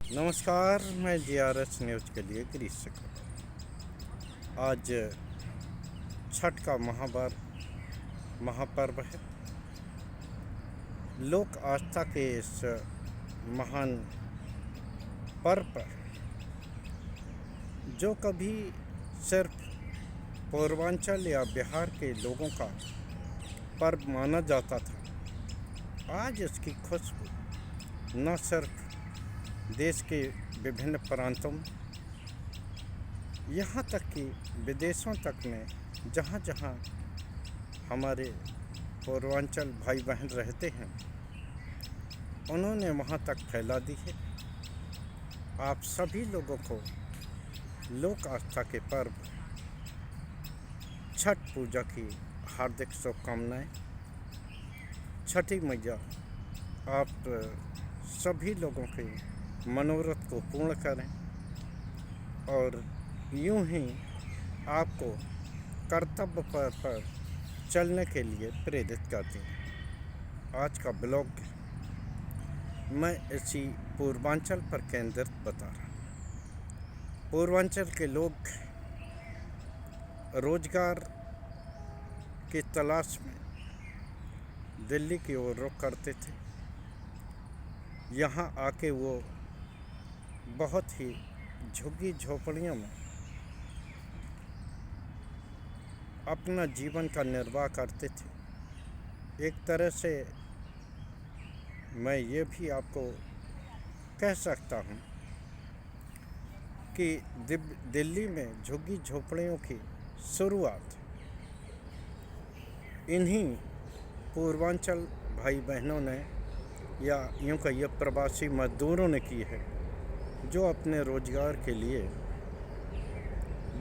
नमस्कार, मैं GRS news के लिए गिरीश सिकरट। आज छठ का महापर्व है। लोक आस्था के इस महान पर्व पर जो कभी सिर्फ पूर्वांचल या बिहार के लोगों का पर्व माना जाता था, आज इसकी खुशबू न सिर्फ देश के विभिन्न प्रांतों में, यहाँ तक कि विदेशों तक में, जहाँ जहाँ हमारे पूर्वांचल भाई बहन रहते हैं, उन्होंने वहाँ तक फैला दी है। आप सभी लोगों को लोक आस्था के पर्व छठ पूजा की हार्दिक शुभकामनाएं। छठी मैया आप सभी लोगों के मनोरथ को पूर्ण करें और यूं ही आपको कर्तव्य पर चलने के लिए प्रेरित करती हैं। आज का ब्लॉग मैं इसी पूर्वांचल पर केंद्रित बता रहा हूँ। पूर्वांचल के लोग रोजगार की तलाश में दिल्ली की ओर रुख करते थे। यहाँ आके वो बहुत ही झुग्गी झोपड़ियों में अपना जीवन का निर्वाह करते थे। एक तरह से मैं ये भी आपको कह सकता हूँ कि दिल्ली में झुग्गी झोपड़ियों की शुरुआत इन्हीं पूर्वांचल भाई बहनों ने या यूँ कहिए प्रवासी मजदूरों ने की है, जो अपने रोजगार के लिए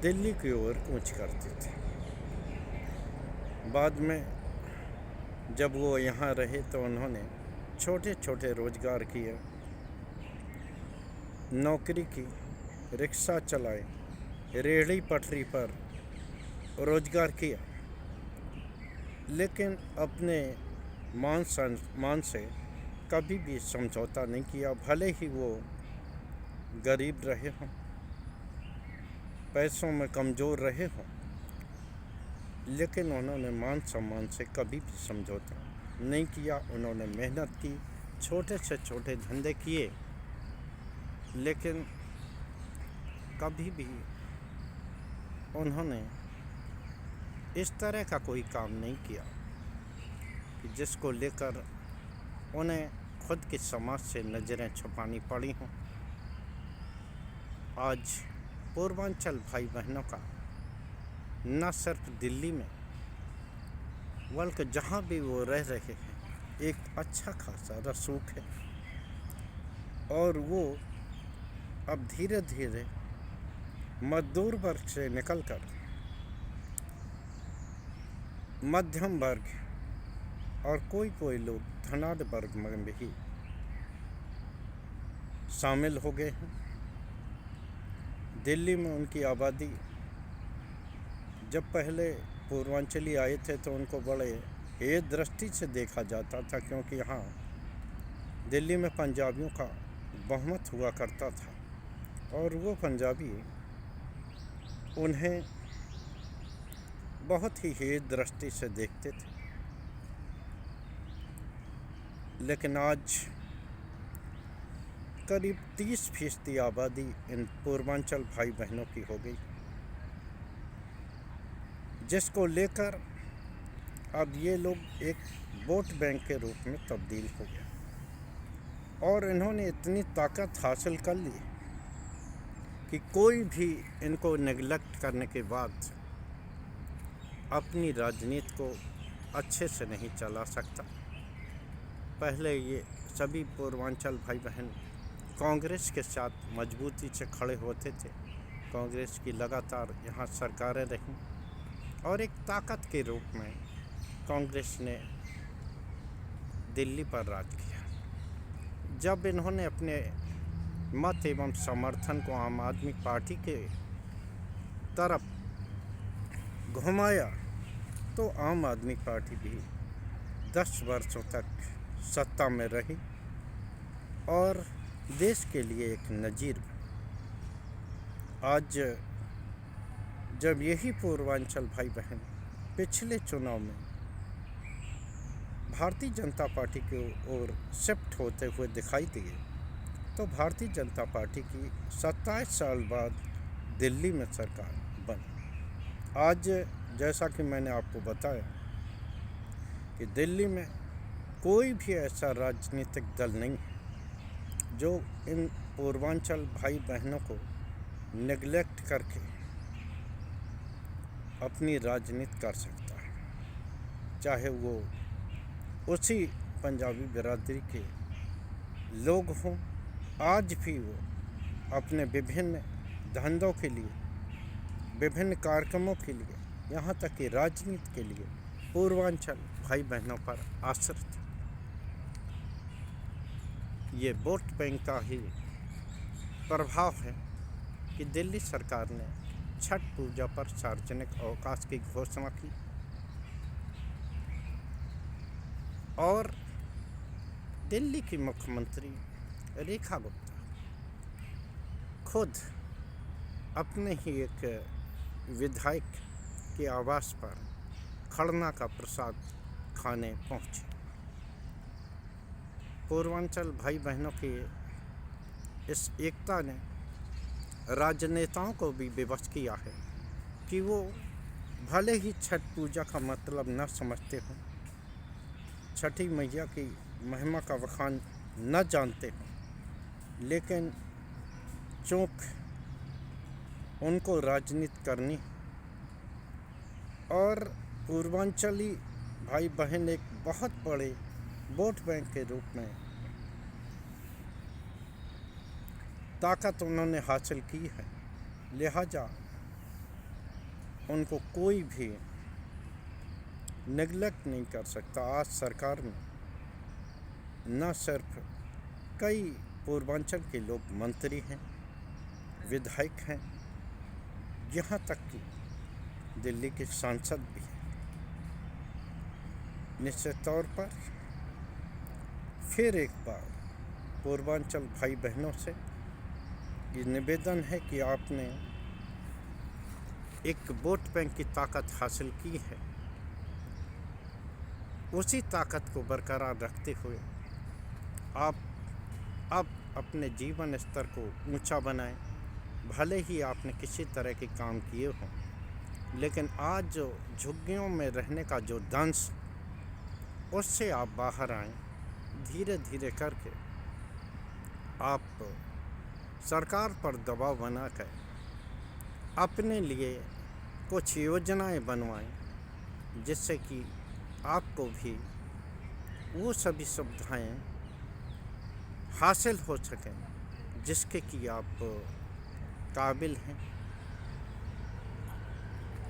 दिल्ली की ओर कूच करते थे। बाद में जब वो यहाँ रहे तो उन्होंने छोटे छोटे रोजगार किए, नौकरी की, रिक्शा चलाए, रेहड़ी पटरी पर रोजगार किया, लेकिन अपने मान सम्मान से कभी भी समझौता नहीं किया। भले ही वो गरीब रहे हों, पैसों में कमज़ोर रहे हों, लेकिन उन्होंने मान सम्मान से कभी भी समझौता नहीं किया। उन्होंने मेहनत की, छोटे से छोटे धंधे किए, लेकिन कभी भी उन्होंने इस तरह का कोई काम नहीं किया कि जिसको लेकर उन्हें खुद के समाज से नज़रें छुपानी पड़ी हों। आज पूर्वांचल भाई बहनों का न सिर्फ दिल्ली में बल्कि जहाँ भी वो रह रहे हैं एक अच्छा खासा रसूख है, और वो अब धीरे धीरे मजदूर वर्ग से निकलकर मध्यम वर्ग और कोई लोग धनाढ़ वर्ग में भी शामिल हो गए हैं। दिल्ली में उनकी आबादी, जब पहले पूर्वांचली आए थे तो उनको बड़े हेय दृष्टि से देखा जाता था, क्योंकि यहाँ दिल्ली में पंजाबियों का बहुमत हुआ करता था और वो पंजाबी उन्हें बहुत ही हेय दृष्टि से देखते थे। लेकिन आज करीब 30% आबादी इन पूर्वांचल भाई बहनों की हो गई, जिसको लेकर अब ये लोग एक वोट बैंक के रूप में तब्दील हो गए और इन्होंने इतनी ताकत हासिल कर ली कि कोई भी इनको नेगलेक्ट करने के बाद अपनी राजनीति को अच्छे से नहीं चला सकता। पहले ये सभी पूर्वांचल भाई बहन कांग्रेस के साथ मजबूती से खड़े होते थे। कांग्रेस की लगातार यहाँ सरकारें रहीं और एक ताकत के रूप में कांग्रेस ने दिल्ली पर राज किया। जब इन्होंने अपने मत एवं समर्थन को आम आदमी पार्टी के तरफ घुमाया तो आम आदमी पार्टी भी 10 वर्षों तक सत्ता में रही और देश के लिए एक नज़ीर। आज जब यही पूर्वांचल भाई बहन पिछले चुनाव में भारतीय जनता पार्टी की ओर शिफ्ट होते हुए दिखाई दिए, तो भारतीय जनता पार्टी की 27 साल बाद दिल्ली में सरकार बनी। आज जैसा कि मैंने आपको बताया कि दिल्ली में कोई भी ऐसा राजनीतिक दल नहीं है जो इन पूर्वांचल भाई बहनों को नेग्लेक्ट करके अपनी राजनीति कर सकता है। चाहे वो उसी पंजाबी बिरादरी के लोग हों, आज भी वो अपने विभिन्न धंधों के लिए, विभिन्न कार्यक्रमों के लिए, यहाँ तक कि राजनीति के लिए पूर्वांचल भाई बहनों पर आश्रित। ये वोट बैंक का ही प्रभाव है कि दिल्ली सरकार ने छठ पूजा पर सार्वजनिक अवकाश की घोषणा की और दिल्ली की मुख्यमंत्री रेखा गुप्ता खुद अपने ही एक विधायक के आवास पर खरना का प्रसाद खाने पहुंचे। पूर्वांचल भाई बहनों की इस एकता ने राजनेताओं को भी विवश किया है कि वो भले ही छठ पूजा का मतलब न समझते हों, छठी मैया की महिमा का बखान न जानते हों, लेकिन चूँकि उनको राजनीति करनी और पूर्वांचली भाई बहन एक बहुत बड़े वोट बैंक के रूप में ताकत उन्होंने हासिल की है, लिहाजा उनको कोई भी नेग्लेक्ट नहीं कर सकता। आज सरकार में न सिर्फ कई पूर्वांचल के लोग मंत्री हैं, विधायक हैं, यहाँ तक कि दिल्ली के सांसद भी हैं। निश्चित तौर पर फिर एक बार पूर्वांचल भाई बहनों से ये निवेदन है कि आपने एक वोट बैंक की ताकत हासिल की है, उसी ताकत को बरकरार रखते हुए आप अब अपने जीवन स्तर को ऊंचा बनाएं। भले ही आपने किसी तरह के काम किए हों, लेकिन आज जो झुग्गियों में रहने का जो दंश, उससे आप बाहर आएं। धीरे धीरे करके आप सरकार पर दबाव बनाकर अपने लिए कुछ योजनाएं बनवाएं, जिससे कि आपको भी वो सभी सुविधाएं हासिल हो सकें जिसके कि आप काबिल हैं,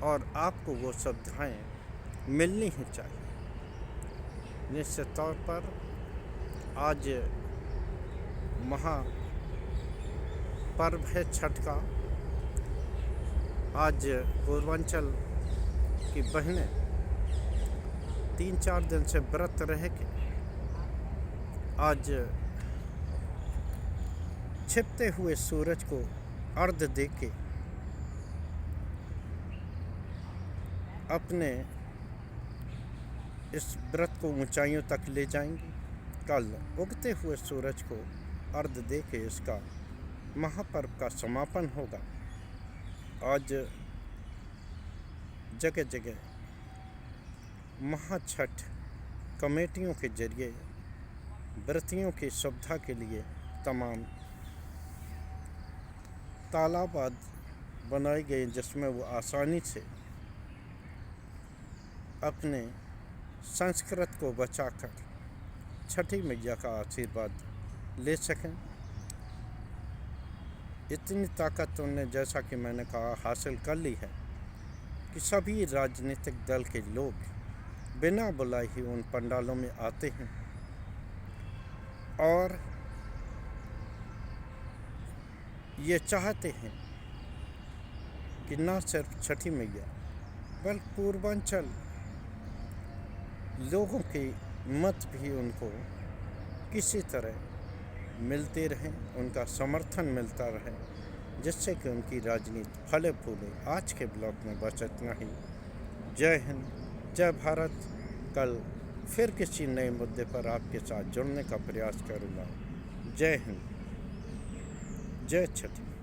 और आपको वो सुविधाएं मिलनी ही चाहिए। निश्चित तौर पर आज महापर्व है छठ का। आज पूर्वांचल की बहनें 3-4 दिन से व्रत रह के आज छिपते हुए सूरज को अर्घ्य दे के अपने इस व्रत को ऊंचाइयों तक ले जाएंगी। कल उगते हुए सूरज को अर्घ्य दे के इसका महापर्व का समापन होगा। आज जगह जगह महाछठ कमेटियों के जरिए व्रतियों की सुविधा के लिए तमाम तालाब बनाए गए, जिसमें वो आसानी से अपने संस्कृत को बचाकर छठी मैया का आशीर्वाद ले सकें। इतनी ताकत उन्हें, जैसा कि मैंने कहा, हासिल कर ली है कि सभी राजनीतिक दल के लोग बिना बुलाए ही उन पंडालों में आते हैं और ये चाहते हैं कि न सिर्फ छठी मैया बल्कि पूर्वांचल लोगों के मत भी उनको किसी तरह मिलते रहें, उनका समर्थन मिलता रहे, जिससे कि उनकी राजनीति फले फूले। आज के ब्लॉग में बस इतना ही। जय हिंद, जय भारत। कल फिर किसी नए मुद्दे पर आपके साथ जुड़ने का प्रयास करूँगा। जय हिंद, जय छठी।